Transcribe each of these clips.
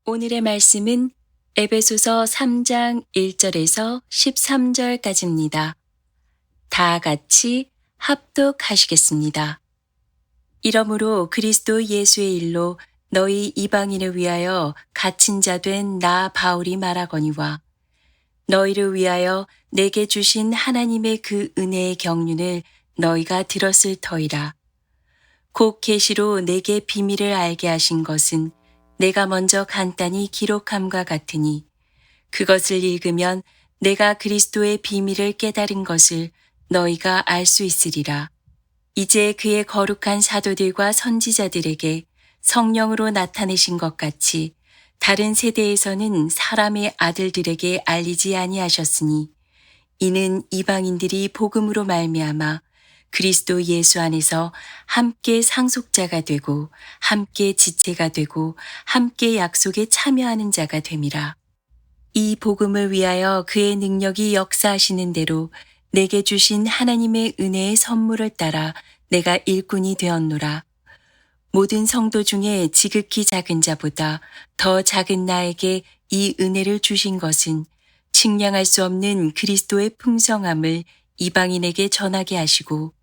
오늘의 말씀은 에베소서 3장 1절에서 13절까지입니다. 다 같이 합독하시겠습니다. 이러므로 그리스도 예수의 일로 너희 이방인을 위하여 갇힌 자 된 나 바울이 말하거니와 너희를 위하여 내게 주신 하나님의 그 은혜의 경륜을 너희가 들었을 터이라. 곧 계시로 내게 비밀을 알게 하신 것은 내가 먼저 간단히 기록함과 같으니 그것을 읽으면 내가 그리스도의 비밀을 깨달은 것을 너희가 알 수 있으리라. 이제 그의 거룩한 사도들과 선지자들에게 성령으로 나타내신 것 같이 다른 세대에서는 사람의 아들들에게 알리지 아니하셨으니 이는 이방인들이 복음으로 말미암아 그리스도 예수 안에서 함께 상속자가 되고 함께 지체가 되고 함께 약속에 참여하는 자가 됨이라. 이 복음을 위하여 그의 능력이 역사하시는 대로 내게 주신 하나님의 은혜의 선물을 따라 내가 일꾼이 되었노라. 모든 성도 중에 지극히 작은 자보다 더 작은 나에게 이 은혜를 주신 것은 측량할 수 없는 그리스도의 풍성함을 이방인에게 전하게 하시고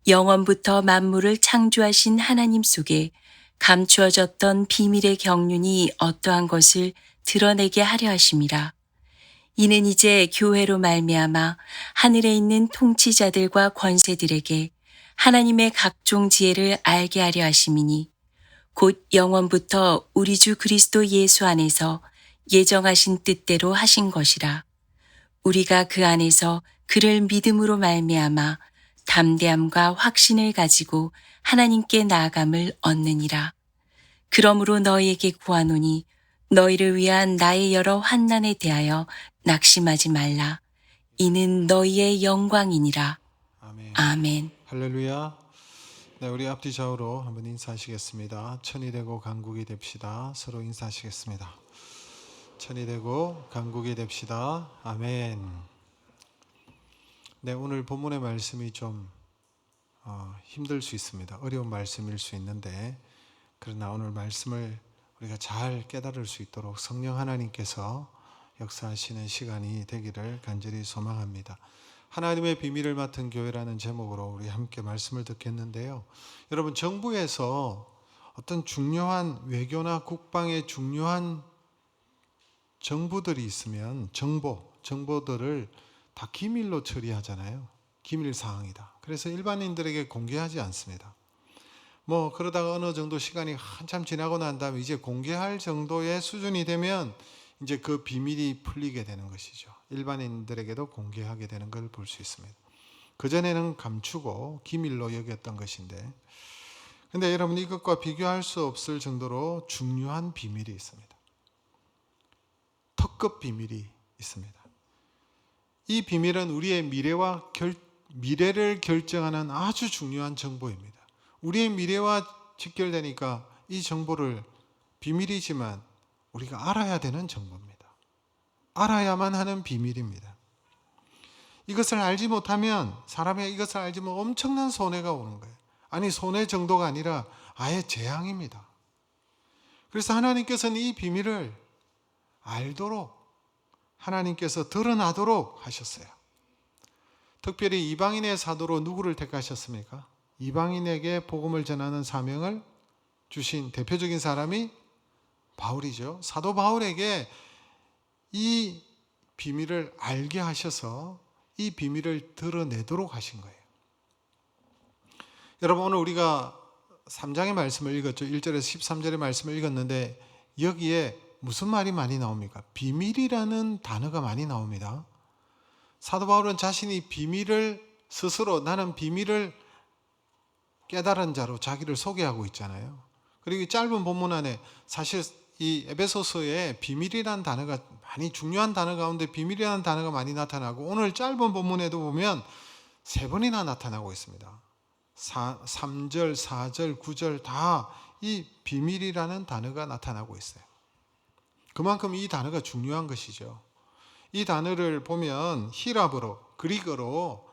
영원부터 만물을 창조하신 하나님 속에 감추어졌던 비밀의 경륜이 어떠한 것을 드러내게 하려 하심이라. 이는 이제 교회로 말미암아 하늘에 있는 통치자들과 권세들에게 하나님의 각종 지혜를 알게 하려 하심이니 곧 영원부터 우리 주 그리스도 예수 안에서 예정하신 뜻대로 하신 것이라. 우리가 그 안에서 그를 믿음으로 말미암아 담대함과 확신을 가지고 하나님께 나아감을 얻느니라. 그러므로 너희에게 구하노니 너희를 위한 나의 여러 환난에 대하여 낙심하지 말라. 이는 너희의 영광이니라. 아멘. 아멘. 할렐루야. 네, 우리 앞뒤 좌우로 한번 인사하시겠습니다. 천이 되고 강국이 됩시다. 서로 인사하시겠습니다. 천이 되고 강국이 됩시다. 아멘. 네, 오늘 본문의 말씀이 좀 힘들 수 있습니다. 어려운 말씀일 수 있는데 그러나 오늘 말씀을 우리가 잘 깨달을 수 있도록 성령 하나님께서 역사하시는 시간이 되기를 간절히 소망합니다. 하나님의 비밀을 맡은 교회라는 제목으로 우리 함께 말씀을 듣겠는데요. 여러분, 정부에서 어떤 중요한 외교나 국방의 중요한 정보들이 있으면 정보들을 다 기밀로 처리하잖아요. 기밀 사항이다. 그래서 일반인들에게 공개하지 않습니다. 그러다가 어느 정도 시간이 한참 지나고 난 다음에 이제 공개할 정도의 수준이 되면 이제 그 비밀이 풀리게 되는 것이죠. 일반인들에게도 공개하게 되는 걸 볼 수 있습니다. 그전에는 감추고 기밀로 여겼던 것인데, 근데 여러분, 이것과 비교할 수 없을 정도로 중요한 비밀이 있습니다. 특급 비밀이 있습니다. 이 비밀은 우리의 미래를 결정하는 아주 중요한 정보입니다. 우리의 미래와 직결되니까 이 정보를 비밀이지만 우리가 알아야 되는 정보입니다. 알아야만 하는 비밀입니다. 이것을 알지 못하면, 사람이 이것을 알지 못하면 엄청난 손해가 오는 거예요. 아니, 손해 정도가 아니라 아예 재앙입니다. 그래서 하나님께서는 이 비밀을 알도록, 하나님께서 드러나도록 하셨어요. 특별히 이방인의 사도로 누구를 택하셨습니까? 이방인에게 복음을 전하는 사명을 주신 대표적인 사람이 바울이죠. 사도 바울에게 이 비밀을 알게 하셔서 이 비밀을 드러내도록 하신 거예요. 여러분, 오늘 우리가 3장의 말씀을 읽었죠. 1절에서 13절의 말씀을 읽었는데 여기에 무슨 말이 많이 나옵니까? 비밀이라는 단어가 많이 나옵니다. 사도 바울은 자신이 비밀을 스스로, 나는 비밀을 깨달은 자로 자기를 소개하고 있잖아요. 그리고 이 짧은 본문 안에 사실 이 에베소서에 비밀이라는 단어가, 많이 중요한 단어 가운데 비밀이라는 단어가 많이 나타나고, 오늘 짧은 본문에도 보면 3번이나 나타나고 있습니다. 3절, 4절, 9절 다 이 비밀이라는 단어가 나타나고 있어요. 그만큼 이 단어가 중요한 것이죠. 이 단어를 보면 히라브로, 그리거로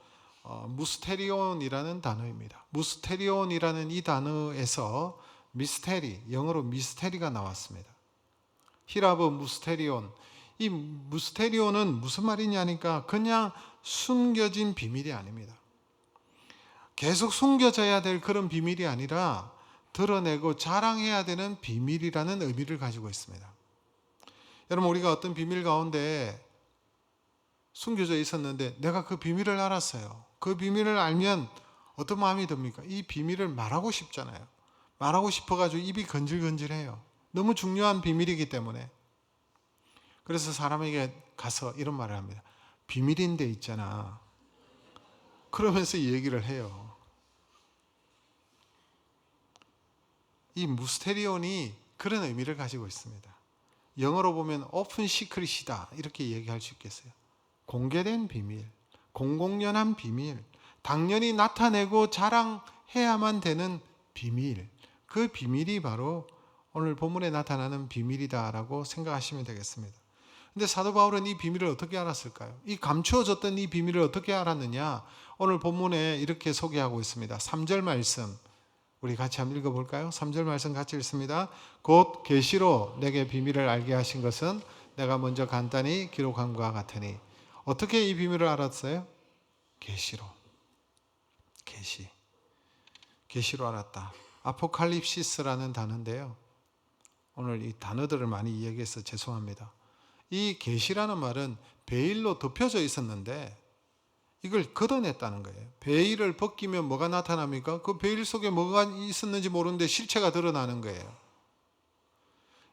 무스테리온이라는 단어입니다. 무스테리온이라는 이 단어에서 미스테리, 영어로 미스테리가 나왔습니다. 히라브 무스테리온. 이 무스테리온은 무슨 말이냐니까 그냥 숨겨진 비밀이 아닙니다. 계속 숨겨져야 될 그런 비밀이 아니라 드러내고 자랑해야 되는 비밀이라는 의미를 가지고 있습니다. 여러분, 우리가 어떤 비밀 가운데 숨겨져 있었는데 내가 그 비밀을 알았어요. 그 비밀을 알면 어떤 마음이 듭니까? 이 비밀을 말하고 싶잖아요. 말하고 싶어가지고 입이 건질건질해요. 너무 중요한 비밀이기 때문에. 그래서 사람에게 가서 이런 말을 합니다. 비밀인데 있잖아. 그러면서 얘기를 해요. 이 무스테리온이 그런 의미를 가지고 있습니다. 영어로 보면 오픈 시크릿이다 이렇게 얘기할 수 있겠어요. 공개된 비밀, 공공연한 비밀, 당연히 나타내고 자랑해야만 되는 비밀, 그 비밀이 바로 오늘 본문에 나타나는 비밀이다라고 생각하시면 되겠습니다. 근데 사도 바울은 이 비밀을 어떻게 알았을까요? 이 감추어졌던 이 비밀을 어떻게 알았느냐? 오늘 본문에 이렇게 소개하고 있습니다. 3절 말씀 우리 같이 한번 읽어볼까요? 3절 말씀 같이 읽습니다. 곧 계시로 내게 비밀을 알게 하신 것은 내가 먼저 간단히 기록한 것과 같으니. 어떻게 이 비밀을 알았어요? 계시로. 계시로 알았다. 아포칼립시스라는 단어인데요. 오늘 이 단어들을 많이 이야기해서 죄송합니다. 이 계시라는 말은 베일로 덮여져 있었는데 이걸 걷어냈다는 거예요. 베일을 벗기면 뭐가 나타납니까? 그 베일 속에 뭐가 있었는지 모르는데 실체가 드러나는 거예요.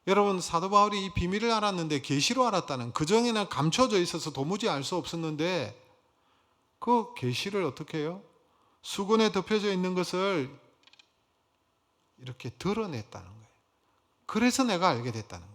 여러분, 사도 바울이 이 비밀을 알았는데 계시로 알았다는, 그전에는 감춰져 있어서 도무지 알 수 없었는데 그 계시를 어떻게 해요? 수건에 덮여져 있는 것을 이렇게 드러냈다는 거예요. 그래서 내가 알게 됐다는 거예요.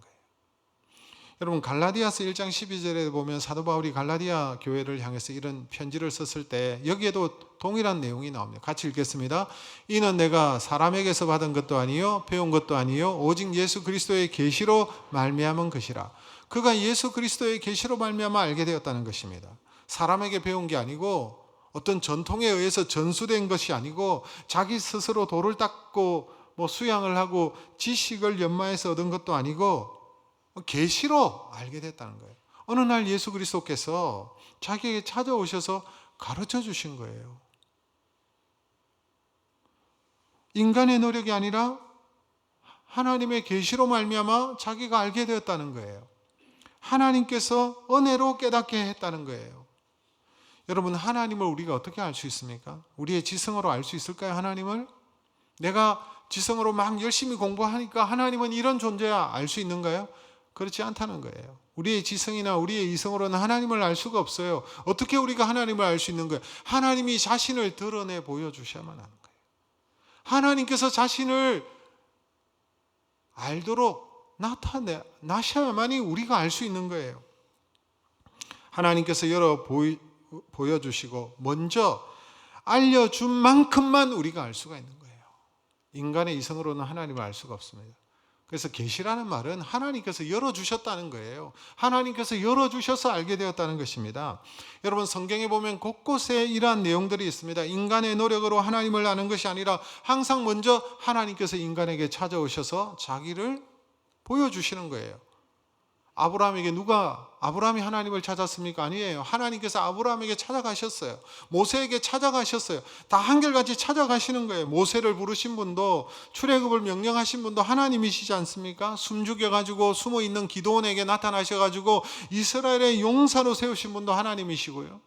여러분, 갈라디아서 1장 12절에 보면 사도 바울이 갈라디아 교회를 향해서 이런 편지를 썼을 때 여기에도 동일한 내용이 나옵니다. 같이 읽겠습니다. 이는 내가 사람에게서 받은 것도 아니요 배운 것도 아니요 오직 예수 그리스도의 계시로 말미암은 것이라. 그가 예수 그리스도의 계시로 말미암아 알게 되었다는 것입니다. 사람에게 배운 게 아니고 어떤 전통에 의해서 전수된 것이 아니고 자기 스스로 돌을 닦고 수양을 하고 지식을 연마해서 얻은 것도 아니고 계시로 알게 됐다는 거예요. 어느 날 예수 그리스도께서 자기에게 찾아오셔서 가르쳐 주신 거예요. 인간의 노력이 아니라 하나님의 계시로 말미암아 자기가 알게 되었다는 거예요. 하나님께서 은혜로 깨닫게 했다는 거예요. 여러분, 하나님을 우리가 어떻게 알 수 있습니까? 우리의 지성으로 알 수 있을까요? 하나님을? 내가 지성으로 막 열심히 공부하니까 하나님은 이런 존재야 알 수 있는가요? 그렇지 않다는 거예요. 우리의 지성이나 우리의 이성으로는 하나님을 알 수가 없어요. 어떻게 우리가 하나님을 알 수 있는 거예요? 하나님이 자신을 드러내 보여주셔야만 하는 거예요. 하나님께서 자신을 알도록 나셔야만이 우리가 알 수 있는 거예요. 하나님께서 보여주시고 먼저 알려준 만큼만 우리가 알 수가 있는 거예요. 인간의 이성으로는 하나님을 알 수가 없습니다. 그래서 계시라는 말은 하나님께서 열어주셨다는 거예요. 하나님께서 열어주셔서 알게 되었다는 것입니다. 여러분, 성경에 보면 곳곳에 이러한 내용들이 있습니다. 인간의 노력으로 하나님을 아는 것이 아니라 항상 먼저 하나님께서 인간에게 찾아오셔서 자기를 보여주시는 거예요. 아브라함이 하나님을 찾았습니까? 아니에요. 하나님께서 아브라함에게 찾아가셨어요. 모세에게 찾아가셨어요. 다 한결같이 찾아가시는 거예요. 모세를 부르신 분도, 출애굽을 명령하신 분도 하나님이시지 않습니까? 숨죽여가지고 숨어있는 기드온에게 나타나셔가지고 이스라엘의 용사로 세우신 분도 하나님이시고요.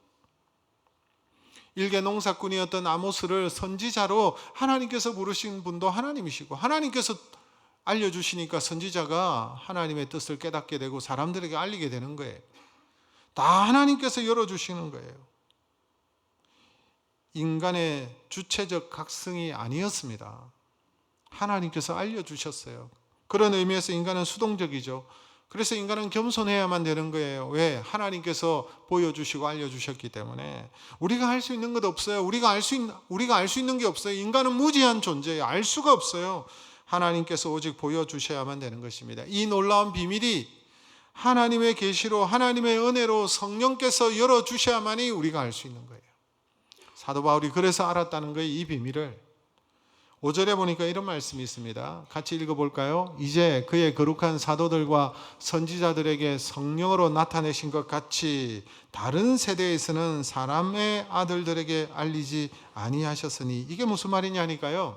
일개 농사꾼이었던 아모스를 선지자로 하나님께서 부르신 분도 하나님이시고, 하나님께서 알려주시니까 선지자가 하나님의 뜻을 깨닫게 되고 사람들에게 알리게 되는 거예요. 다 하나님께서 열어주시는 거예요. 인간의 주체적 각성이 아니었습니다. 하나님께서 알려주셨어요. 그런 의미에서 인간은 수동적이죠. 그래서 인간은 겸손해야만 되는 거예요. 왜? 하나님께서 보여주시고 알려주셨기 때문에. 우리가 할 수 있는 것 없어요. 우리가 알 수 있는 게 없어요. 인간은 무지한 존재예요. 알 수가 없어요. 하나님께서 오직 보여주셔야만 되는 것입니다. 이 놀라운 비밀이 하나님의 계시로, 하나님의 은혜로 성령께서 열어주셔야만이 우리가 알 수 있는 거예요. 사도 바울이 그래서 알았다는 거예요. 이 비밀을. 5절에 보니까 이런 말씀이 있습니다. 같이 읽어볼까요? 이제 그의 거룩한 사도들과 선지자들에게 성령으로 나타내신 것 같이 다른 세대에서는 사람의 아들들에게 알리지 아니하셨으니, 이게 무슨 말이냐니까요.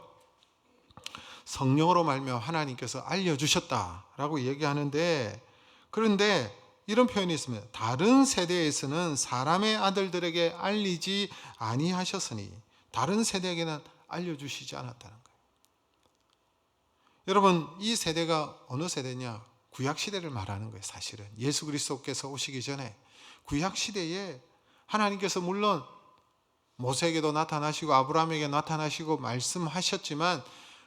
성령으로 말미암아 하나님께서 알려주셨다라고 얘기하는데, 그런데 이런 표현이 있습니다. 다른 세대에서는 사람의 아들들에게 알리지 아니하셨으니, 다른 세대에게는 알려주시지 않았다는 거예요. 여러분, 이 세대가 어느 세대냐? 구약시대를 말하는 거예요. 사실은 예수 그리스도께서 오시기 전에 구약시대에 하나님께서 물론 모세에게도 나타나시고 아브라함에게 나타나시고 말씀하셨지만,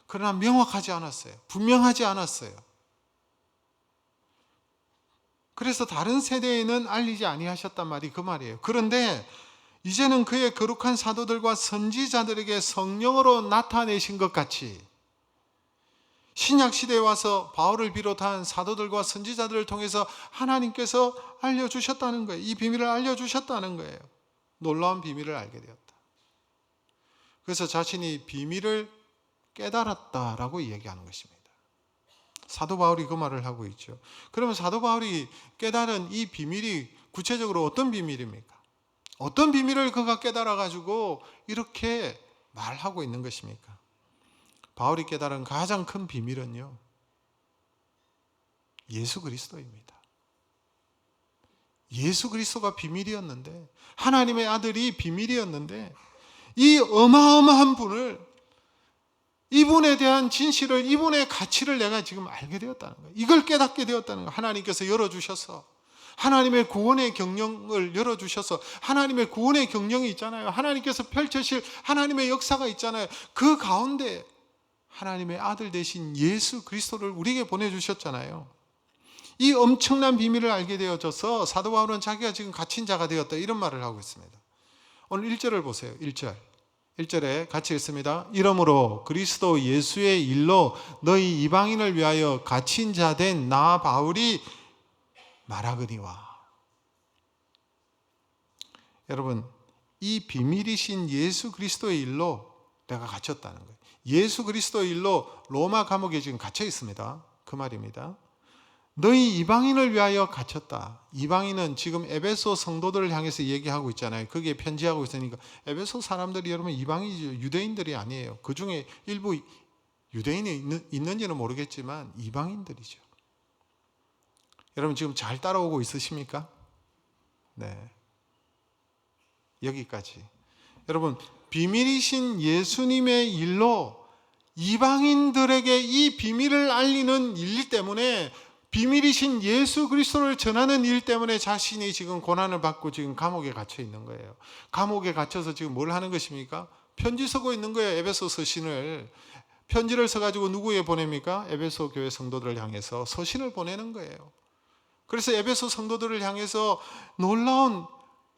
그러나 명확하지 않았어요. 분명하지 않았어요. 그래서 다른 세대에는 알리지 아니하셨단 말이 그 말이에요. 그런데 이제는 그의 거룩한 사도들과 선지자들에게 성령으로 나타내신 것 같이 신약 시대에 와서 바울을 비롯한 사도들과 선지자들을 통해서 하나님께서 알려주셨다는 거예요. 이 비밀을 알려주셨다는 거예요. 놀라운 비밀을 알게 되었다. 그래서 자신이 비밀을 깨달았다라고 얘기하는 것입니다. 사도 바울이 그 말을 하고 있죠. 그러면 사도 바울이 깨달은 이 비밀이 구체적으로 어떤 비밀입니까? 어떤 비밀을 그가 깨달아가지고 이렇게 말하고 있는 것입니까? 바울이 깨달은 가장 큰 비밀은요, 예수 그리스도입니다. 예수 그리스도가 비밀이었는데, 하나님의 아들이 비밀이었는데, 이 어마어마한 분을, 이분에 대한 진실을, 이분의 가치를 내가 지금 알게 되었다는 거예요. 이걸 깨닫게 되었다는 거예요. 하나님께서 열어주셔서, 하나님의 구원의 경영을 열어주셔서, 하나님의 구원의 경영이 있잖아요. 하나님께서 펼쳐실 하나님의 역사가 있잖아요. 그 가운데 하나님의 아들 되신 예수 그리스도를 우리에게 보내주셨잖아요. 이 엄청난 비밀을 알게 되어져서 사도 바울은 자기가 지금 갇힌 자가 되었다, 이런 말을 하고 있습니다. 오늘 1절을 보세요. 1절에 같이 읽습니다. 이러므로 그리스도 예수의 일로 너희 이방인을 위하여 갇힌 자 된 나 바울이 말하거니와. 여러분, 이 비밀이신 예수 그리스도의 일로 내가 갇혔다는 거예요. 예수 그리스도의 일로 로마 감옥에 지금 갇혀 있습니다. 그 말입니다. 너희 이방인을 위하여 갇혔다. 이방인은 지금 에베소 성도들을 향해서 얘기하고 있잖아요. 거기에 편지하고 있으니까 에베소 사람들이 여러분 이방인이죠. 유대인들이 아니에요. 그 중에 일부 유대인이 있는지는 모르겠지만 이방인들이죠. 여러분 지금 잘 따라오고 있으십니까? 네. 여기까지. 여러분, 비밀이신 예수님의 일로 이방인들에게 이 비밀을 알리는 일 때문에, 비밀이신 예수 그리스도를 전하는 일 때문에 자신이 지금 고난을 받고 지금 감옥에 갇혀 있는 거예요. 감옥에 갇혀서 지금 뭘 하는 것입니까? 편지 쓰고 있는 거예요. 에베소 서신을. 편지를 써가지고 누구에 보냅니까? 에베소 교회 성도들을 향해서 서신을 보내는 거예요. 그래서 에베소 성도들을 향해서 놀라운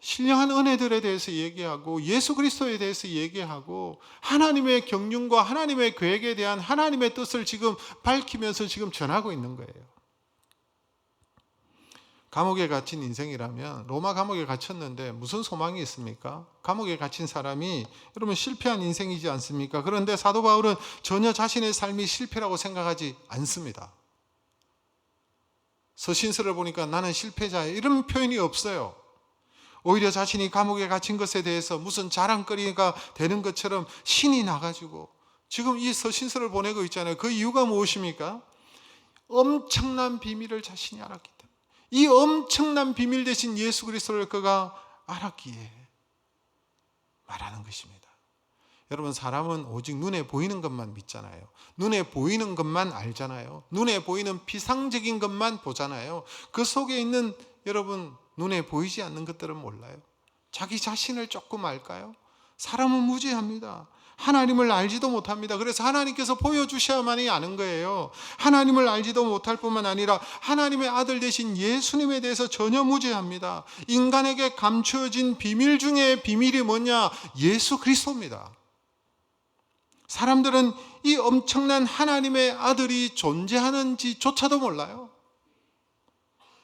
신령한 은혜들에 대해서 얘기하고 예수 그리스도에 대해서 얘기하고 하나님의 경륜과 하나님의 계획에 대한 하나님의 뜻을 지금 밝히면서 지금 전하고 있는 거예요. 감옥에 갇힌 인생이라면, 로마 감옥에 갇혔는데 무슨 소망이 있습니까? 감옥에 갇힌 사람이 여러분 실패한 인생이지 않습니까? 그런데 사도 바울은 전혀 자신의 삶이 실패라고 생각하지 않습니다. 서신서를 보니까 나는 실패자예요, 이런 표현이 없어요. 오히려 자신이 감옥에 갇힌 것에 대해서 무슨 자랑거리가 되는 것처럼 신이 나가지고 지금 이 서신서를 보내고 있잖아요. 그 이유가 무엇입니까? 엄청난 비밀을 자신이 알았기 때문에, 이 엄청난 비밀 대신 예수 그리스도를 그가 알았기에 말하는 것입니다. 여러분, 사람은 오직 눈에 보이는 것만 믿잖아요. 눈에 보이는 것만 알잖아요. 눈에 보이는 피상적인 것만 보잖아요. 그 속에 있는, 여러분, 눈에 보이지 않는 것들은 몰라요. 자기 자신을 조금 알까요? 사람은 무지합니다. 하나님을 알지도 못합니다. 그래서 하나님께서 보여주셔야만이 아는 거예요. 하나님을 알지도 못할 뿐만 아니라 하나님의 아들 되신 예수님에 대해서 전혀 무지합니다. 인간에게 감추어진 비밀 중에 비밀이 뭐냐? 예수 그리스도입니다. 사람들은 이 엄청난 하나님의 아들이 존재하는지조차도 몰라요.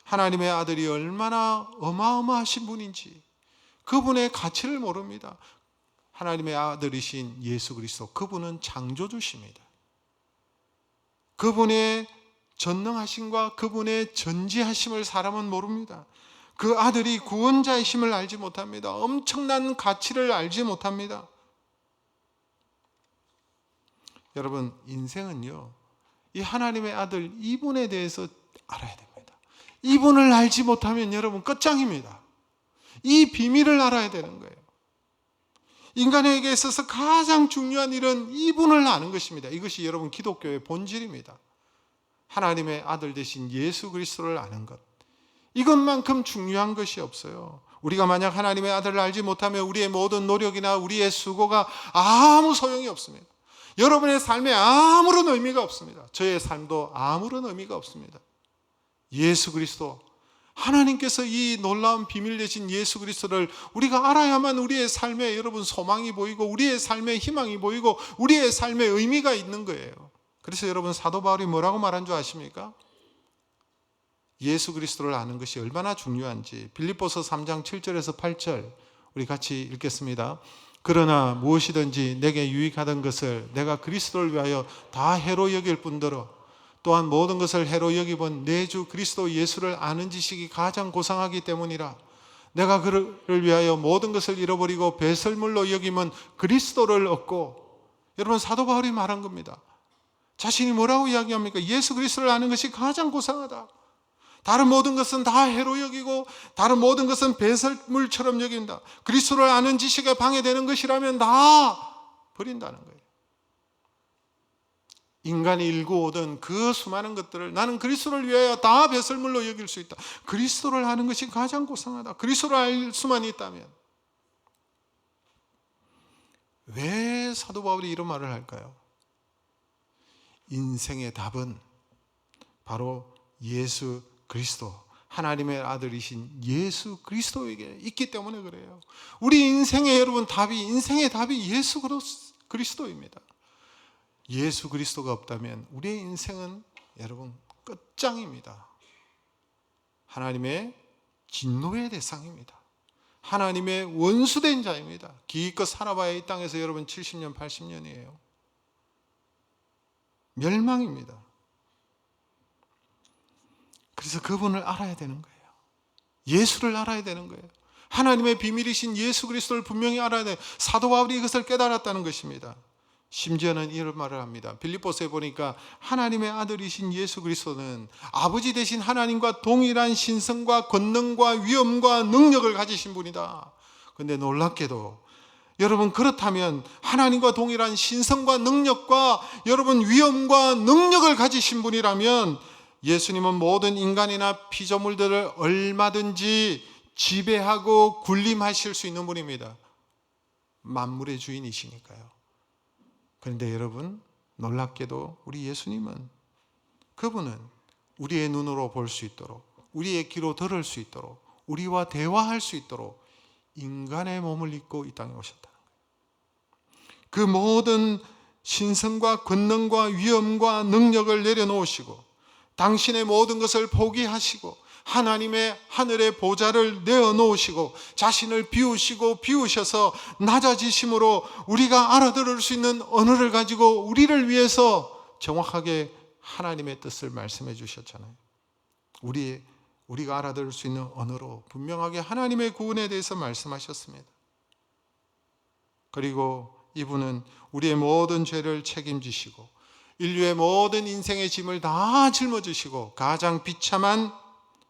하나님의 아들이 얼마나 어마어마하신 분인지, 그분의 가치를 모릅니다. 하나님의 아들이신 예수 그리스도, 그분은 창조주십니다. 그분의 전능하심과 그분의 전지하심을 사람은 모릅니다. 그 아들이 구원자이심을 알지 못합니다. 엄청난 가치를 알지 못합니다. 여러분, 인생은요, 이 하나님의 아들 이분에 대해서 알아야 됩니다. 이분을 알지 못하면 여러분 끝장입니다. 이 비밀을 알아야 되는 거예요. 인간에게 있어서 가장 중요한 일은 이분을 아는 것입니다. 이것이 여러분 기독교의 본질입니다. 하나님의 아들 되신 예수 그리스도를 아는 것, 이것만큼 중요한 것이 없어요. 우리가 만약 하나님의 아들을 알지 못하면 우리의 모든 노력이나 우리의 수고가 아무 소용이 없습니다. 여러분의 삶에 아무런 의미가 없습니다. 저의 삶도 아무런 의미가 없습니다. 예수 그리스도, 하나님께서 이 놀라운 비밀 되신 예수 그리스도를 우리가 알아야만 우리의 삶에 여러분 소망이 보이고 우리의 삶에 희망이 보이고 우리의 삶에 의미가 있는 거예요. 그래서 여러분 사도 바울이 뭐라고 말한 줄 아십니까? 예수 그리스도를 아는 것이 얼마나 중요한지 빌립보서 3장 7절에서 8절 우리 같이 읽겠습니다. 그러나 무엇이든지 내게 유익하던 것을 내가 그리스도를 위하여 다 해로 여길 뿐더러 또한 모든 것을 해로 여기본 내 주 그리스도 예수를 아는 지식이 가장 고상하기 때문이라. 내가 그를 위하여 모든 것을 잃어버리고 배설물로 여기면 그리스도를 얻고. 여러분, 사도 바울이 말한 겁니다. 자신이 뭐라고 이야기합니까? 예수 그리스도를 아는 것이 가장 고상하다. 다른 모든 것은 다 해로 여기고 다른 모든 것은 배설물처럼 여긴다. 그리스도를 아는 지식에 방해되는 것이라면 다 버린다는 거예요. 인간이 일구오던 그 수많은 것들을 나는 그리스도를 위하여 다 배설물로 여길 수 있다. 그리스도를 아는 것이 가장 고상하다. 그리스도를 알 수만 있다면. 왜 사도 바울이 이런 말을 할까요? 인생의 답은 바로 예수 그리스도, 하나님의 아들이신 예수 그리스도에게 있기 때문에 그래요. 우리 인생의 인생의 답이 예수 그리스도입니다. 예수 그리스도가 없다면 우리의 인생은 여러분 끝장입니다. 하나님의 진노의 대상입니다. 하나님의 원수된 자입니다. 기껏 살아봐야 이 땅에서 여러분 70년, 80년이에요. 멸망입니다. 그래서 그분을 알아야 되는 거예요. 예수를 알아야 되는 거예요. 하나님의 비밀이신 예수 그리스도를 분명히 알아야 돼요. 사도 바울이 이것을 깨달았다는 것입니다. 심지어는 이런 말을 합니다. 빌립보서에 보니까 하나님의 아들이신 예수 그리스도는 아버지 되신 하나님과 동일한 신성과 권능과 위엄과 능력을 가지신 분이다. 그런데 놀랍게도 여러분, 그렇다면 하나님과 동일한 신성과 능력과 여러분 위엄과 능력을 가지신 분이라면 예수님은 모든 인간이나 피조물들을 얼마든지 지배하고 군림하실 수 있는 분입니다. 만물의 주인이시니까요. 그런데 여러분, 놀랍게도 우리 예수님은, 그분은 우리의 눈으로 볼 수 있도록, 우리의 귀로 들을 수 있도록, 우리와 대화할 수 있도록 인간의 몸을 입고 이 땅에 오셨다는 거예요. 그 모든 신성과 권능과 위엄과 능력을 내려놓으시고 당신의 모든 것을 포기하시고 하나님의 하늘의 보좌를 내어놓으시고 자신을 비우셔서 낮아지심으로 우리가 알아들을 수 있는 언어를 가지고 우리를 위해서 정확하게 하나님의 뜻을 말씀해 주셨잖아요. 우리가 알아들을 수 있는 언어로 분명하게 하나님의 구원에 대해서 말씀하셨습니다. 그리고 이분은 우리의 모든 죄를 책임지시고 인류의 모든 인생의 짐을 다 짊어지시고 가장 비참한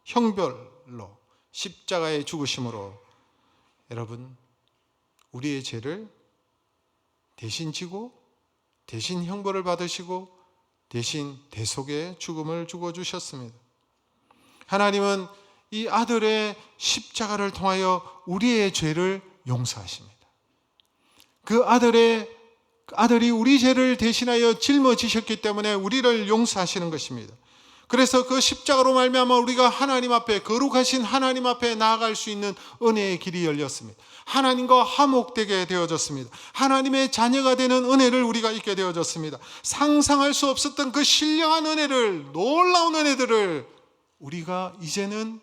형별로 십자가에 죽으심으로 여러분 우리의 죄를 대신 지고 대신 형벌을 받으시고 대신 대속의 죽음을 죽어주셨습니다. 하나님은 이 아들의 십자가를 통하여 우리의 죄를 용서하십니다. 그 아들이 우리 죄를 대신하여 짊어지셨기 때문에 우리를 용서하시는 것입니다. 그래서 그 십자가로 말미암아 우리가 하나님 앞에, 거룩하신 하나님 앞에 나아갈 수 있는 은혜의 길이 열렸습니다. 하나님과 화목되게 되어졌습니다. 하나님의 자녀가 되는 은혜를 우리가 잊게 되어졌습니다. 상상할 수 없었던 그 신령한 은혜를, 놀라운 은혜들을 우리가 이제는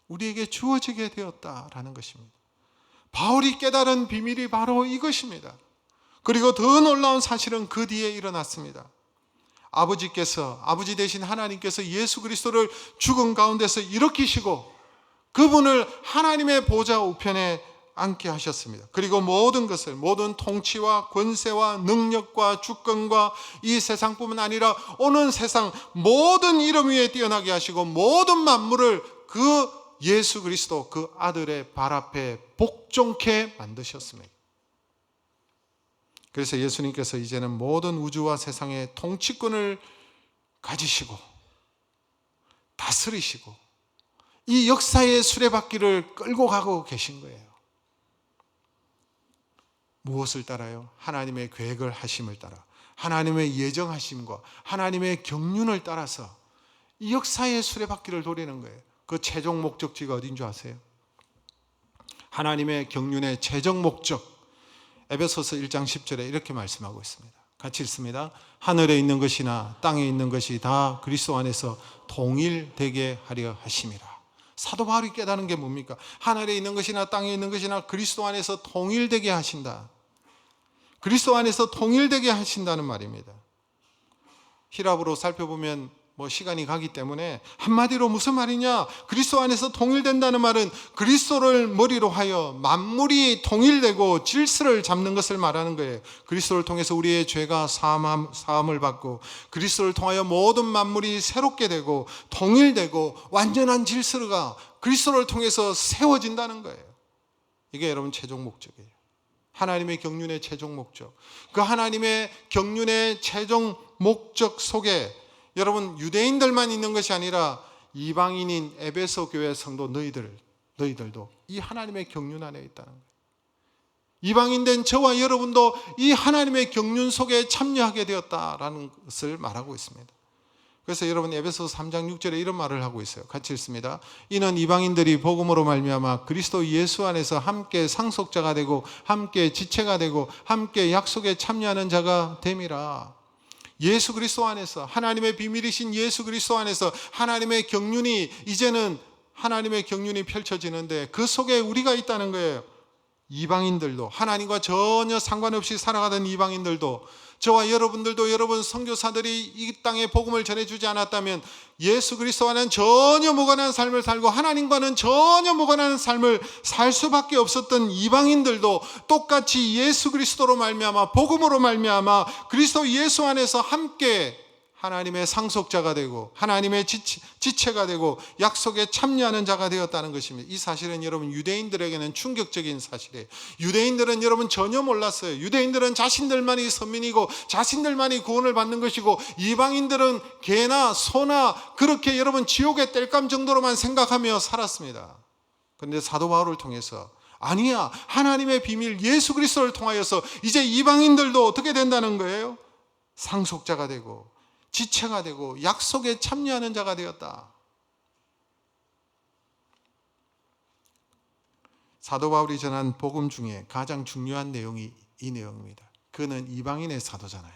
우리에게 주어지게 되었다라는 것입니다. 바울이 깨달은 비밀이 바로 이것입니다. 그리고 더 놀라운 사실은 그 뒤에 일어났습니다. 아버지 대신 하나님께서 예수 그리스도를 죽은 가운데서 일으키시고 그분을 하나님의 보좌 우편에 앉게 하셨습니다. 그리고 모든 것을, 모든 통치와 권세와 능력과 주권과 이 세상뿐만 아니라 오는 세상 모든 이름 위에 뛰어나게 하시고 모든 만물을 그 예수 그리스도 그 아들의 발 앞에 복종케 만드셨습니다. 그래서 예수님께서 이제는 모든 우주와 세상의 통치권을 가지시고 다스리시고 이 역사의 수레바퀴를 끌고 가고 계신 거예요. 무엇을 따라요? 하나님의 계획을 하심을 따라, 하나님의 예정하심과 하나님의 경륜을 따라서 이 역사의 수레바퀴를 돌리는 거예요. 그 최종 목적지가 어딘 줄 아세요? 하나님의 경륜의 최종 목적, 에베소서 1장 10절에 이렇게 말씀하고 있습니다. 같이 읽습니다. 하늘에 있는 것이나 땅에 있는 것이 다 그리스도 안에서 통일되게 하려 하심이라. 사도 바울이 깨닫는 게 뭡니까? 하늘에 있는 것이나 땅에 있는 것이나 그리스도 안에서 통일되게 하신다. 그리스도 안에서 통일되게 하신다는 말입니다. 히랍어로 살펴보면 시간이 가기 때문에 한마디로 무슨 말이냐? 그리스도 안에서 통일된다는 말은 그리스도를 머리로 하여 만물이 통일되고 질서를 잡는 것을 말하는 거예요. 그리스도를 통해서 우리의 죄가 사함을 받고 그리스도를 통하여 모든 만물이 새롭게 되고 통일되고 완전한 질서가 그리스도를 통해서 세워진다는 거예요. 이게 여러분 최종 목적이에요. 하나님의 경륜의 최종 목적. 그 하나님의 경륜의 최종 목적 속에 여러분 유대인들만 있는 것이 아니라 이방인인 에베소 교회 성도 너희들도 이 하나님의 경륜 안에 있다는 거예요. 이방인된 저와 여러분도 이 하나님의 경륜 속에 참여하게 되었다라는 것을 말하고 있습니다. 그래서 여러분 에베소서 3장 6절에 이런 말을 하고 있어요. 같이 읽습니다. 이는 이방인들이 복음으로 말미암아 그리스도 예수 안에서 함께 상속자가 되고 함께 지체가 되고 함께 약속에 참여하는 자가 됨이라. 예수 그리스도 안에서 하나님의 비밀이신 예수 그리스도 안에서 하나님의 경륜이 이제는 하나님의 경륜이 펼쳐지는데 그 속에 우리가 있다는 거예요. 이방인들도 하나님과 전혀 상관없이 살아가던 이방인들도 저와 여러분들도 여러분 선교사들이 이 땅에 복음을 전해주지 않았다면 예수 그리스도와는 전혀 무관한 삶을 살고 하나님과는 전혀 무관한 삶을 살 수밖에 없었던 이방인들도 똑같이 예수 그리스도로 말미암아 복음으로 말미암아 그리스도 예수 안에서 함께 하나님의 상속자가 되고 하나님의 지체가 되고 약속에 참여하는 자가 되었다는 것입니다. 이 사실은 여러분 유대인들에게는 충격적인 사실이에요. 유대인들은 여러분 전혀 몰랐어요. 유대인들은 자신들만이 선민이고 자신들만이 구원을 받는 것이고 이방인들은 개나 소나 그렇게 여러분 지옥의 땔감 정도로만 생각하며 살았습니다. 그런데 사도 바울을 통해서 아니야, 하나님의 비밀 예수 그리스도를 통하여서 이제 이방인들도 어떻게 된다는 거예요? 상속자가 되고 지체가 되고 약속에 참여하는 자가 되었다. 사도 바울이 전한 복음 중에 가장 중요한 내용이 이 내용입니다. 그는 이방인의 사도잖아요.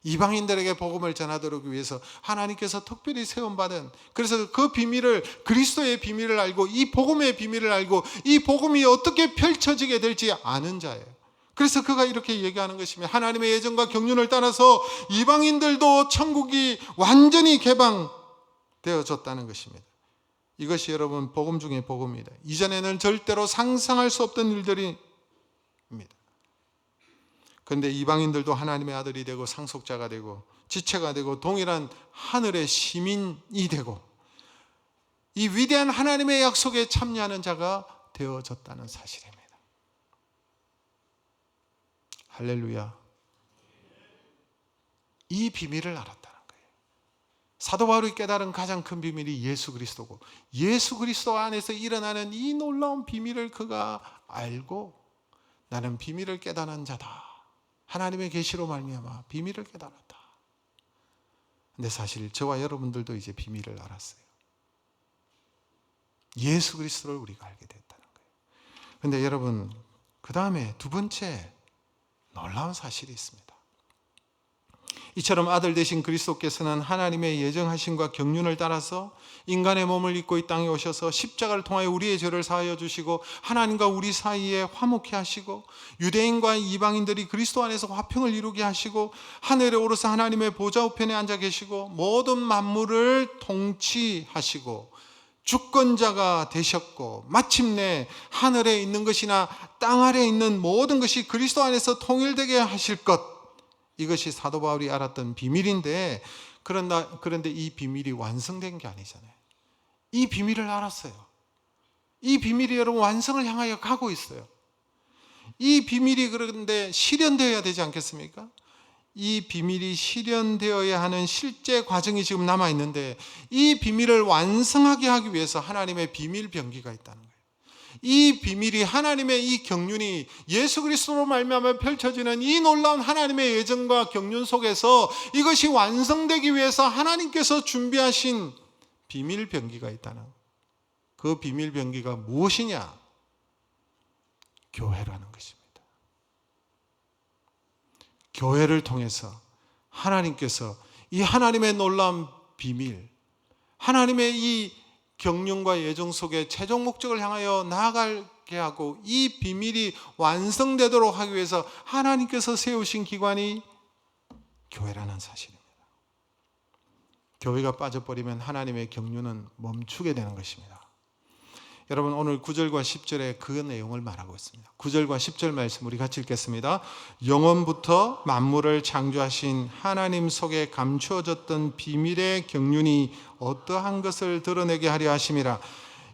이방인들에게 복음을 전하도록 위해서 하나님께서 특별히 세움받은, 그래서 그 비밀을, 그리스도의 비밀을 알고 이 복음의 비밀을 알고 이 복음이 어떻게 펼쳐지게 될지 아는 자예요. 그래서 그가 이렇게 얘기하는 것이며 하나님의 예정과 경륜을 따라서 이방인들도 천국이 완전히 개방되어졌다는 것입니다. 이것이 여러분 복음 중에 복음입니다. 이전에는 절대로 상상할 수 없던 일들입니다. 그런데 이방인들도 하나님의 아들이 되고 상속자가 되고 지체가 되고 동일한 하늘의 시민이 되고 이 위대한 하나님의 약속에 참여하는 자가 되어졌다는 사실입니다. 할렐루야. 이 비밀을 알았다는 거예요. 사도 바울이 깨달은 가장 큰 비밀이 예수 그리스도고 예수 그리스도 안에서 일어나는 이 놀라운 비밀을 그가 알고 나는 비밀을 깨달은 자다. 하나님의 계시로 말미암아 비밀을 깨달았다. 근데 사실 저와 여러분들도 이제 비밀을 알았어요. 예수 그리스도를 우리가 알게 됐다는 거예요. 근데 여러분, 그 다음에 두 번째 놀라운 사실이 있습니다. 이처럼 아들 되신 그리스도께서는 하나님의 예정하심과 경륜을 따라서 인간의 몸을 입고 이 땅에 오셔서 십자가를 통하여 우리의 죄를 사하여 주시고 하나님과 우리 사이에 화목케 하시고 유대인과 이방인들이 그리스도 안에서 화평을 이루게 하시고 하늘에 오르사 하나님의 보좌 우편에 앉아 계시고 모든 만물을 통치하시고 주권자가 되셨고 마침내 하늘에 있는 것이나 땅 아래에 있는 모든 것이 그리스도 안에서 통일되게 하실 것, 이것이 사도 바울이 알았던 비밀인데, 그런데 이 비밀이 완성된 게 아니잖아요. 이 비밀을 알았어요. 이 비밀이 여러분 완성을 향하여 가고 있어요. 이 비밀이 그런데 실현되어야 되지 않겠습니까? 이 비밀이 실현되어야 하는 실제 과정이 지금 남아있는데, 이 비밀을 완성하게 하기 위해서 하나님의 비밀 병기가 있다는 거예요. 이 비밀이, 하나님의 이 경륜이 예수 그리스도로 말미암아 펼쳐지는 이 놀라운 하나님의 예정과 경륜 속에서 이것이 완성되기 위해서 하나님께서 준비하신 비밀 병기가 있다는, 그 비밀 병기가 무엇이냐? 교회라는 것입니다. 교회를 통해서 하나님께서 이 하나님의 놀라운 비밀, 하나님의 이 경륜과 예정 속에 최종 목적을 향하여 나아가게 하고 이 비밀이 완성되도록 하기 위해서 하나님께서 세우신 기관이 교회라는 사실입니다. 교회가 빠져버리면 하나님의 경륜은 멈추게 되는 것입니다. 여러분, 오늘 9절과 10절에 그 내용을 말하고 있습니다. 9절과 10절 말씀 우리 같이 읽겠습니다. 영원부터 만물을 창조하신 하나님 속에 감추어졌던 비밀의 경륜이 어떠한 것을 드러내게 하려 하심이라.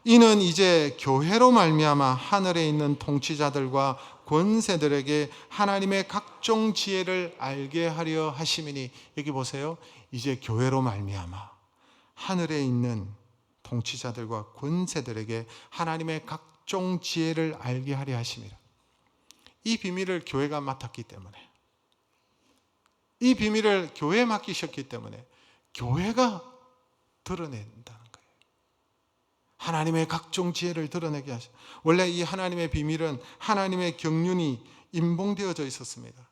이는 이제 교회로 말미암아 하늘에 있는 통치자들과 권세들에게 하나님의 각종 지혜를 알게 하려 하심이니. 여기 보세요. 이제 교회로 말미암아 하늘에 있는 통치자들과 권세들에게 하나님의 각종 지혜를 알게 하려 하심이라. 이 비밀을 교회가 맡았기 때문에, 이 비밀을 교회에 맡기셨기 때문에 교회가 드러낸다는 거예요. 하나님의 각종 지혜를 드러내게 하시. 원래 이 하나님의 비밀은 하나님의 경륜이 임봉되어져 있었습니다.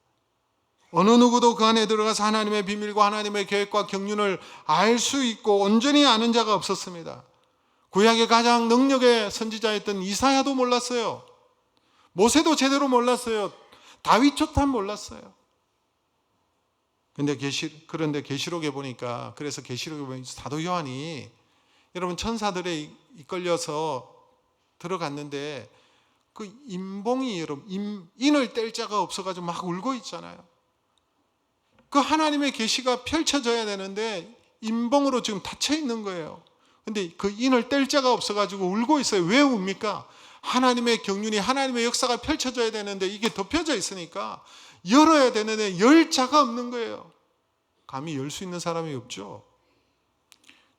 어느 누구도 그 안에 들어가서 하나님의 비밀과 하나님의 계획과 경륜을 알 수 있고 온전히 아는 자가 없었습니다. 구약의 가장 능력의 선지자였던 이사야도 몰랐어요. 모세도 제대로 몰랐어요. 다윗조차 몰랐어요. 그런데 계시록에 보니까, 그래서 계시록에 보면 사도 요한이 여러분 천사들에 이끌려서 들어갔는데 그 임봉이, 여러분 인을 뗄 자가 없어가지고 막 울고 있잖아요. 그 하나님의 계시가 펼쳐져야 되는데 임봉으로 지금 닫혀 있는 거예요. 근데 그 인을 뗄 자가 없어가지고 울고 있어요. 왜 웁니까? 하나님의 경륜이, 하나님의 역사가 펼쳐져야 되는데 이게 덮여져 있으니까 열어야 되는데 열 자가 없는 거예요. 감히 열 수 있는 사람이 없죠.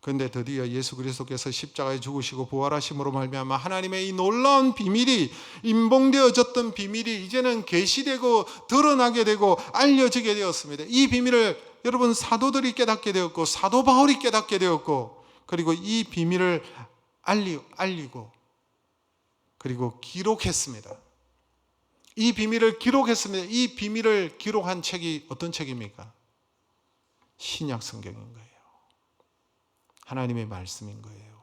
그런데 드디어 예수 그리스도께서 십자가에 죽으시고 부활하심으로 말미암아 하나님의 이 놀라운 비밀이, 임봉되어졌던 비밀이 이제는 계시되고 드러나게 되고 알려지게 되었습니다. 이 비밀을 여러분 사도들이 깨닫게 되었고 사도 바울이 깨닫게 되었고, 그리고 이 비밀을 알리고 그리고 기록했습니다. 이 비밀을 기록했습니다. 이 비밀을 기록한 책이 어떤 책입니까? 신약 성경인 거예요. 하나님의 말씀인 거예요.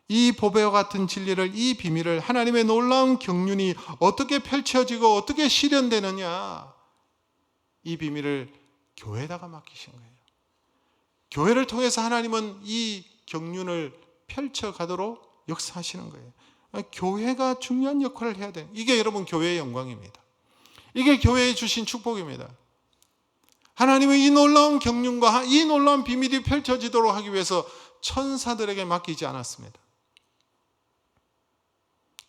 이 보배와 같은 진리를, 이 비밀을, 하나님의 놀라운 경륜이 어떻게 펼쳐지고 어떻게 실현되느냐, 이 비밀을 교회에다가 맡기신 거예요. 교회를 통해서 하나님은 이 경륜을 펼쳐가도록 역사하시는 거예요. 교회가 중요한 역할을 해야 돼요. 이게 여러분 교회의 영광입니다. 이게 교회에 주신 축복입니다. 하나님의 이 놀라운 경륜과 이 놀라운 비밀이 펼쳐지도록 하기 위해서 천사들에게 맡기지 않았습니다.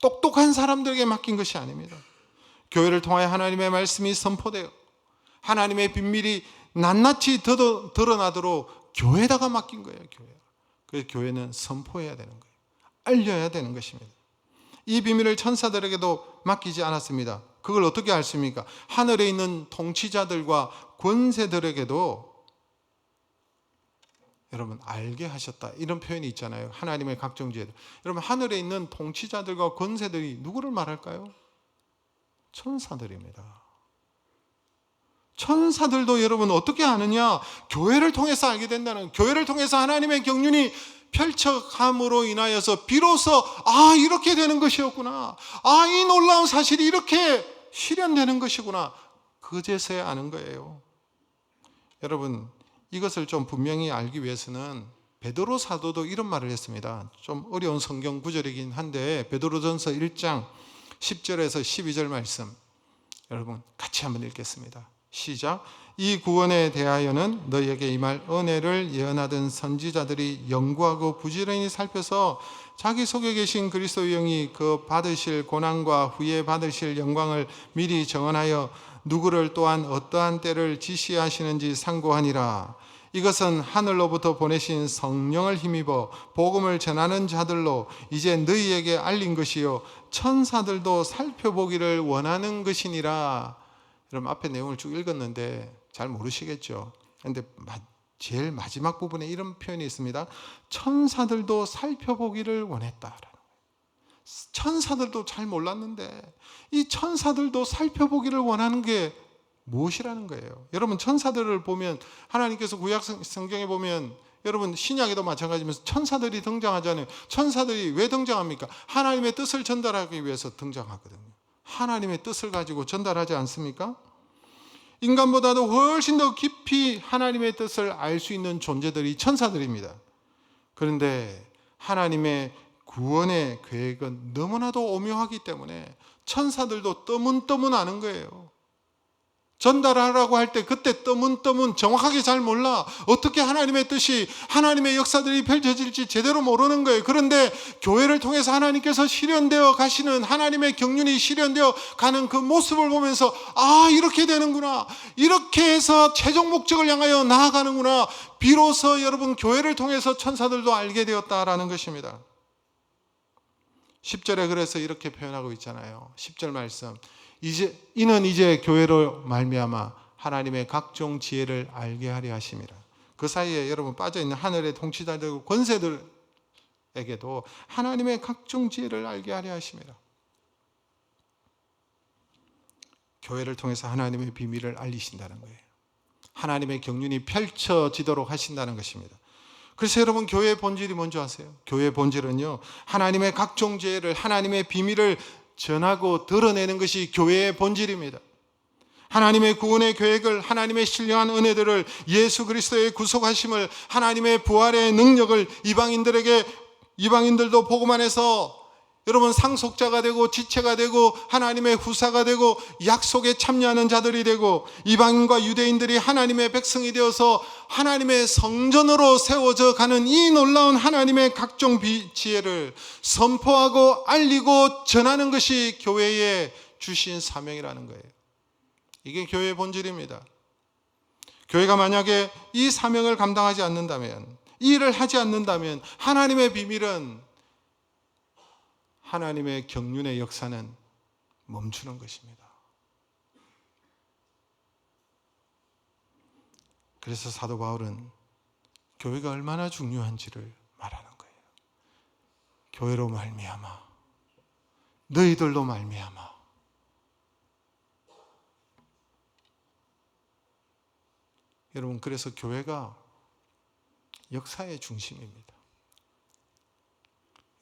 똑똑한 사람들에게 맡긴 것이 아닙니다. 교회를 통하여 하나님의 말씀이 선포되어 하나님의 비밀이 낱낱이 드러나도록 교회에다가 맡긴 거예요. 그래서 교회는 선포해야 되는 거예요. 알려야 되는 것입니다. 이 비밀을 천사들에게도 맡기지 않았습니다. 그걸 어떻게 알습니까? 하늘에 있는 통치자들과 권세들에게도 여러분 알게 하셨다, 이런 표현이 있잖아요. 하나님의 각종 지혜들. 여러분 하늘에 있는 통치자들과 권세들이 누구를 말할까요? 천사들입니다. 천사들도 여러분 어떻게 아느냐? 교회를 통해서 알게 된다는, 교회를 통해서 하나님의 경륜이 펼쳐감으로 인하여서 비로소 이렇게 되는 것이었구나, 이 놀라운 사실이 이렇게 실현되는 것이구나, 그제서야 아는 거예요. 여러분, 이것을 좀 분명히 알기 위해서는 베드로 사도도 이런 말을 했습니다. 좀 어려운 성경 구절이긴 한데 베드로전서 1장 10절에서 12절 말씀, 여러분 같이 한번 읽겠습니다. 시작. 이 구원에 대하여는 너희에게 임할 은혜를 예언하던 선지자들이 연구하고 부지런히 살펴서 자기 속에 계신 그리스도의 영이 그 받으실 고난과 후에 받으실 영광을 미리 정언하여 누구를 또한 어떠한 때를 지시하시는지 상고하니라. 이것은 하늘로부터 보내신 성령을 힘입어 복음을 전하는 자들로 이제 너희에게 알린 것이요 천사들도 살펴보기를 원하는 것이니라. 여러분, 앞에 내용을 쭉 읽었는데 잘 모르시겠죠? 그런데 제일 마지막 부분에 이런 표현이 있습니다. 천사들도 살펴보기를 원했다. 천사들도 잘 몰랐는데 이 천사들도 살펴보기를 원하는 게 무엇이라는 거예요? 여러분, 천사들을 보면 하나님께서 구약 성경에 보면, 여러분 신약에도 마찬가지면서 천사들이 등장하잖아요. 천사들이 왜 등장합니까? 하나님의 뜻을 전달하기 위해서 등장하거든요. 하나님의 뜻을 가지고 전달하지 않습니까? 인간보다도 훨씬 더 깊이 하나님의 뜻을 알 수 있는 존재들이 천사들입니다. 그런데 하나님의 구원의 계획은 너무나도 오묘하기 때문에 천사들도 떠문떠문 아는 거예요. 전달하라고 할 때 그때 떠문떠문 정확하게 잘 몰라. 어떻게 하나님의 뜻이, 하나님의 역사들이 펼쳐질지 제대로 모르는 거예요. 그런데 교회를 통해서 하나님께서 실현되어 가시는, 하나님의 경륜이 실현되어 가는 그 모습을 보면서 이렇게 되는구나, 이렇게 해서 최종 목적을 향하여 나아가는구나, 비로소 여러분 교회를 통해서 천사들도 알게 되었다라는 것입니다. 10절에 그래서 이렇게 표현하고 있잖아요. 10절 말씀, 이는 이제 교회로 말미암아 하나님의 각종 지혜를 알게 하려 하심이라. 그 사이에 여러분 빠져있는 하늘의 통치자들과 권세들에게도 하나님의 각종 지혜를 알게 하려 하심이라. 교회를 통해서 하나님의 비밀을 알리신다는 거예요. 하나님의 경륜이 펼쳐지도록 하신다는 것입니다. 그래서 여러분, 교회의 본질이 뭔지 아세요? 교회의 본질은요, 하나님의 각종 지혜를, 하나님의 비밀을 전하고 드러내는 것이 교회의 본질입니다. 하나님의 구원의 계획을, 하나님의 신령한 은혜들을, 예수 그리스도의 구속하심을, 하나님의 부활의 능력을 이방인들도 복음 안에서 여러분 상속자가 되고 지체가 되고 하나님의 후사가 되고 약속에 참여하는 자들이 되고, 이방인과 유대인들이 하나님의 백성이 되어서 하나님의 성전으로 세워져 가는 이 놀라운 하나님의 각종 지혜를 선포하고 알리고 전하는 것이 교회에 주신 사명이라는 거예요. 이게 교회의 본질입니다. 교회가 만약에 이 사명을 감당하지 않는다면, 이 일을 하지 않는다면 하나님의 비밀은, 하나님의 경륜의 역사는 멈추는 것입니다. 그래서 사도 바울은 교회가 얼마나 중요한지를 말하는 거예요. 교회로 말미암아, 너희들로 말미암아. 여러분, 그래서 교회가 역사의 중심입니다.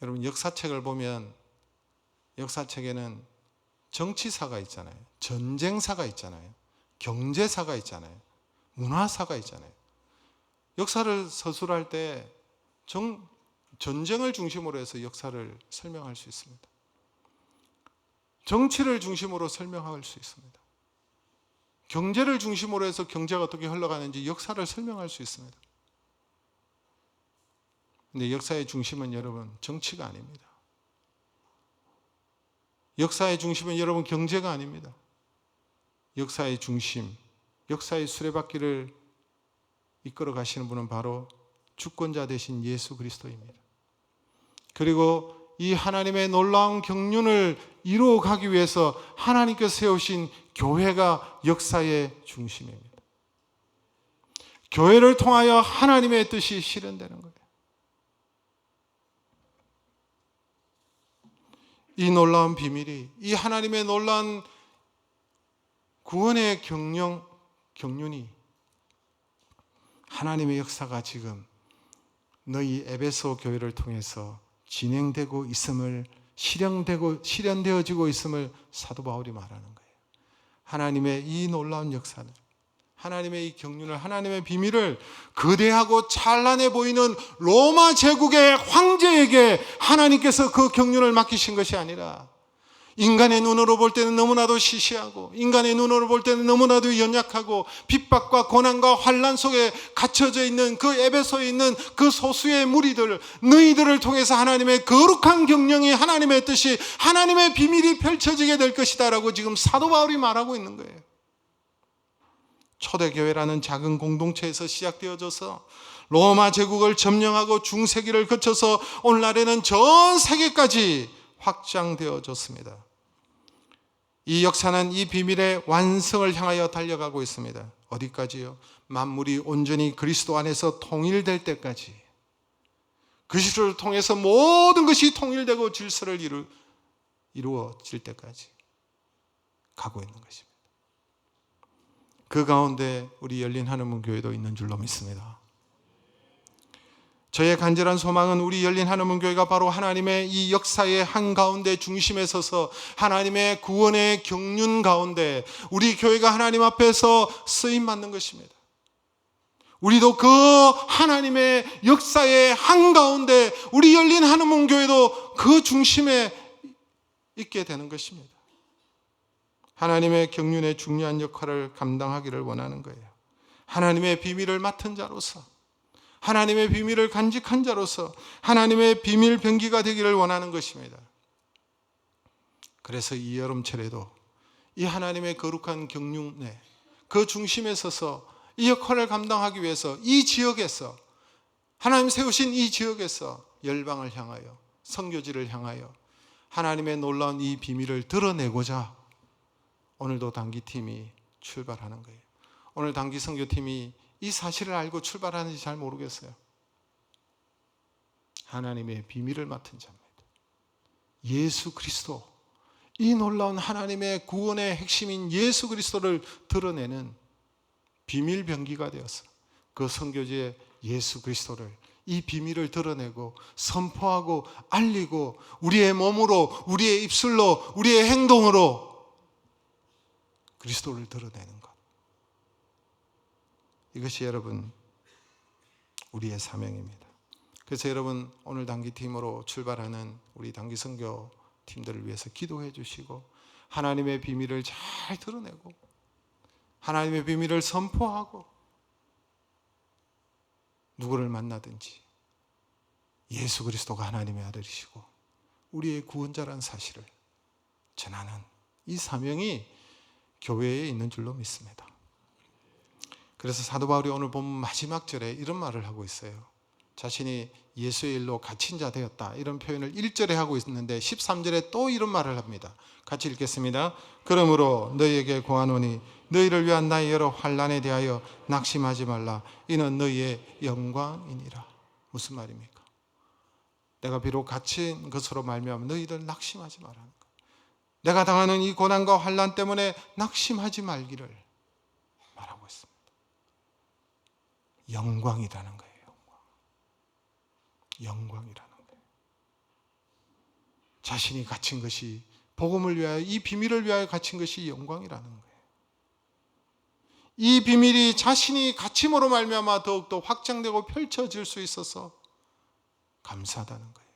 여러분, 역사책을 보면 역사책에는 정치사가 있잖아요. 전쟁사가 있잖아요. 경제사가 있잖아요. 문화사가 있잖아요. 역사를 서술할 때 전쟁을 중심으로 해서 역사를 설명할 수 있습니다. 정치를 중심으로 설명할 수 있습니다. 경제를 중심으로 해서 경제가 어떻게 흘러가는지 역사를 설명할 수 있습니다. 근데 역사의 중심은 여러분 정치가 아닙니다. 역사의 중심은 여러분 경제가 아닙니다. 역사의 중심, 역사의 수레바퀴를 이끌어 가시는 분은 바로 주권자 되신 예수 그리스도입니다. 그리고 이 하나님의 놀라운 경륜을 이루어 가기 위해서 하나님께서 세우신 교회가 역사의 중심입니다. 교회를 통하여 하나님의 뜻이 실현되는 거예요. 이 놀라운 비밀이, 이 하나님의 놀라운 구원의 경륜이, 하나님의 역사가 지금 너희 에베소 교회를 통해서 진행되고 있음을, 실현되어지고 있음을 사도 바울이 말하는 거예요. 하나님의 이 놀라운 역사는, 하나님의 이 경륜을, 하나님의 비밀을 거대하고 찬란해 보이는 로마 제국의 황제에게 하나님께서 그 경륜을 맡기신 것이 아니라, 인간의 눈으로 볼 때는 너무나도 시시하고, 인간의 눈으로 볼 때는 너무나도 연약하고, 핍박과 고난과 환난 속에 갇혀져 있는 그 에베소에 있는 그 소수의 무리들, 너희들을 통해서 하나님의 거룩한 경륜이, 하나님의 뜻이, 하나님의 비밀이 펼쳐지게 될 것이다 라고 지금 사도 바울이 말하고 있는 거예요. 초대교회라는 작은 공동체에서 시작되어져서 로마 제국을 점령하고 중세기를 거쳐서 오늘날에는 전 세계까지 확장되어졌습니다. 이 역사는 이 비밀의 완성을 향하여 달려가고 있습니다. 어디까지요? 만물이 온전히 그리스도 안에서 통일될 때까지, 그리스도를 통해서 모든 것이 통일되고 질서를 이루어질 때까지 가고 있는 것입니다. 그 가운데 우리 열린 하늘문 교회도 있는 줄로 믿습니다. 저의 간절한 소망은 우리 열린 하늘문 교회가 바로 하나님의 이 역사의 한가운데 중심에 서서 하나님의 구원의 경륜 가운데 우리 교회가 하나님 앞에서 쓰임받는 것입니다. 우리도 그 하나님의 역사의 한가운데 우리 열린 하늘문 교회도 그 중심에 있게 되는 것입니다. 하나님의 경륜의 중요한 역할을 감당하기를 원하는 거예요. 하나님의 비밀을 맡은 자로서, 하나님의 비밀을 간직한 자로서 하나님의 비밀 병기가 되기를 원하는 것입니다. 그래서 이 여름철에도 이 하나님의 거룩한 경륜에 그 중심에 서서 이 역할을 감당하기 위해서 이 지역에서, 하나님 세우신 이 지역에서 열방을 향하여, 선교지를 향하여 하나님의 놀라운 이 비밀을 드러내고자 오늘도 단기팀이 출발하는 거예요. 오늘 단기 선교팀이 이 사실을 알고 출발하는지 잘 모르겠어요. 하나님의 비밀을 맡은 자입니다. 예수 그리스도, 이 놀라운 하나님의 구원의 핵심인 예수 그리스도를 드러내는 비밀 병기가 되어서 그 선교지에 예수 그리스도를, 이 비밀을 드러내고 선포하고 알리고 우리의 몸으로, 우리의 입술로, 우리의 행동으로 그리스도를 드러내는 것, 이것이 여러분 우리의 사명입니다. 그래서 여러분 오늘 단기팀으로 출발하는 우리 단기 선교 팀들을 위해서 기도해 주시고 하나님의 비밀을 잘 드러내고 하나님의 비밀을 선포하고 누구를 만나든지 예수 그리스도가 하나님의 아들이시고 우리의 구원자라는 사실을 전하는 이 사명이 교회에 있는 줄로 믿습니다. 그래서 사도 바울이 오늘 본 마지막 절에 이런 말을 하고 있어요. 자신이 예수의 일로 갇힌 자 되었다, 이런 표현을 1절에 하고 있는데 13절에 또 이런 말을 합니다. 같이 읽겠습니다. 그러므로 너희에게 고하노니 너희를 위한 나의 여러 환난에 대하여 낙심하지 말라. 이는 너희의 영광이니라. 무슨 말입니까? 내가 비록 갇힌 것으로 말미암아 너희들 낙심하지 말라는 것. 내가 당하는 이 고난과 환난 때문에 낙심하지 말기를 말하고 있습니다. 영광이라는 거예요. 영광이라는 거예요. 자신이 갇힌 것이, 복음을 위하여, 이 비밀을 위하여 갇힌 것이 영광이라는 거예요. 이 비밀이 자신이 갇힘으로 말미암아 더욱더 확장되고 펼쳐질 수 있어서 감사하다는 거예요.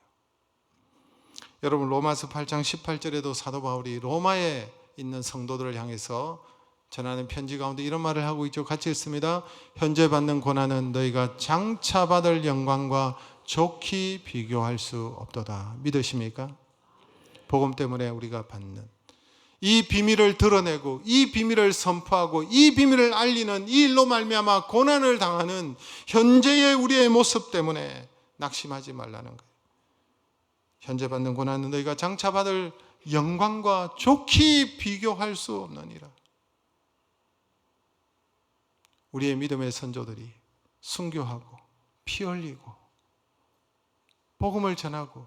여러분 로마서 8장 18절에도 사도 바울이 로마에 있는 성도들을 향해서 전하는 편지 가운데 이런 말을 하고 있죠. 같이 읽습니다. 현재 받는 고난은 너희가 장차 받을 영광과 좋게 비교할 수 없도다. 믿으십니까? 복음 때문에 우리가 받는 이 비밀을 드러내고 이 비밀을 선포하고 이 비밀을 알리는 이 일로 말미암아 고난을 당하는 현재의 우리의 모습 때문에 낙심하지 말라는 거예요. 현재 받는 고난은 너희가 장차 받을 영광과 좋게 비교할 수 없느니라. 우리의 믿음의 선조들이 순교하고 피 흘리고 복음을 전하고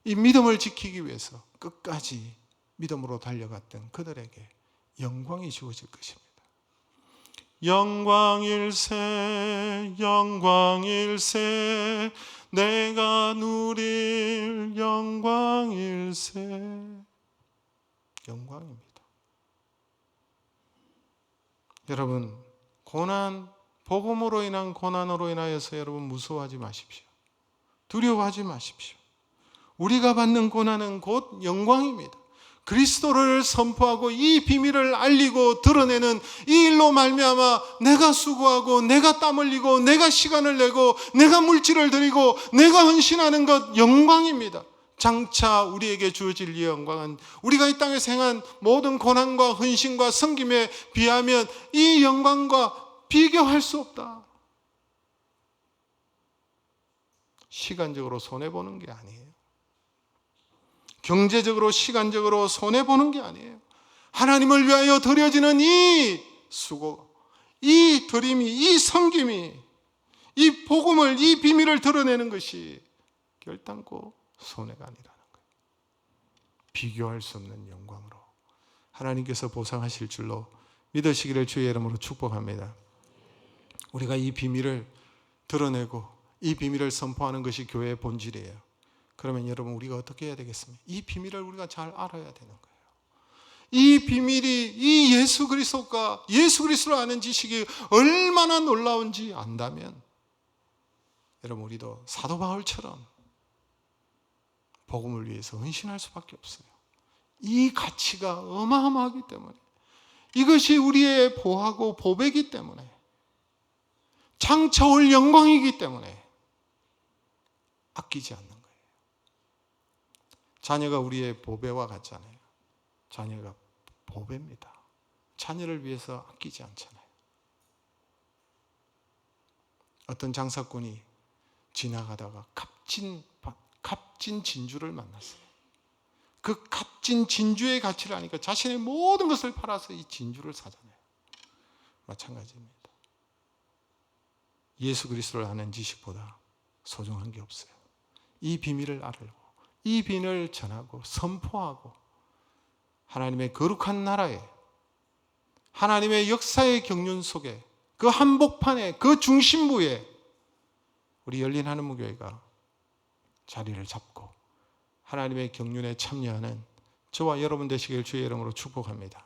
이 믿음을 지키기 위해서 끝까지 믿음으로 달려갔던 그들에게 영광이 주어질 것입니다. 영광일세 영광일세 내가 누릴 영광일세. 영광입니다. 여러분, 고난, 복음으로 인한 고난으로 인하여서 여러분 무서워하지 마십시오. 두려워하지 마십시오. 우리가 받는 고난은 곧 영광입니다. 그리스도를 선포하고 이 비밀을 알리고 드러내는 이 일로 말미암아 내가 수고하고 내가 땀 흘리고 내가 시간을 내고 내가 물질을 드리고 내가 헌신하는 것 영광입니다. 장차 우리에게 주어질 이 영광은 우리가 이 땅에서 행한 모든 고난과 헌신과 섬김에 비하면 이 영광과 비교할 수 없다. 시간적으로 손해보는 게 아니에요. 경제적으로 시간적으로 손해보는 게 아니에요. 하나님을 위하여 드려지는 이 수고, 이 드림이, 이 섬김이, 이 복음을, 이 비밀을 드러내는 것이 결단코 손해가 아니라는 거예요. 비교할 수 없는 영광으로 하나님께서 보상하실 줄로 믿으시기를 주의 이름으로 축복합니다. 우리가 이 비밀을 드러내고 이 비밀을 선포하는 것이 교회의 본질이에요. 그러면 여러분, 우리가 어떻게 해야 되겠습니까? 이 비밀을 우리가 잘 알아야 되는 거예요. 이 비밀이, 이 예수 그리스도가 예수 그리스도를 아는 지식이 얼마나 놀라운지 안다면 여러분, 우리도 사도 바울처럼 복음을 위해서 헌신할 수밖에 없어요. 이 가치가 어마어마하기 때문에, 이것이 우리의 보하고 보배이기 때문에, 장차 올 영광이기 때문에 아끼지 않는 거예요. 자녀가 우리의 보배와 같잖아요. 자녀가 보배입니다. 자녀를 위해서 아끼지 않잖아요. 어떤 장사꾼이 지나가다가 값진 진주를 만났어요. 그 값진 진주의 가치를 아니까 자신의 모든 것을 팔아서 이 진주를 사잖아요. 마찬가지입니다. 예수 그리스도를 아는 지식보다 소중한 게 없어요. 이 비밀을 알고 이 비밀을 전하고 선포하고 하나님의 거룩한 나라에, 하나님의 역사의 경륜 속에, 그 한복판에, 그 중심부에 우리 열린 한은무교회가 자리를 잡고 하나님의 경륜에 참여하는 저와 여러분 되시길 주의 이름으로 축복합니다.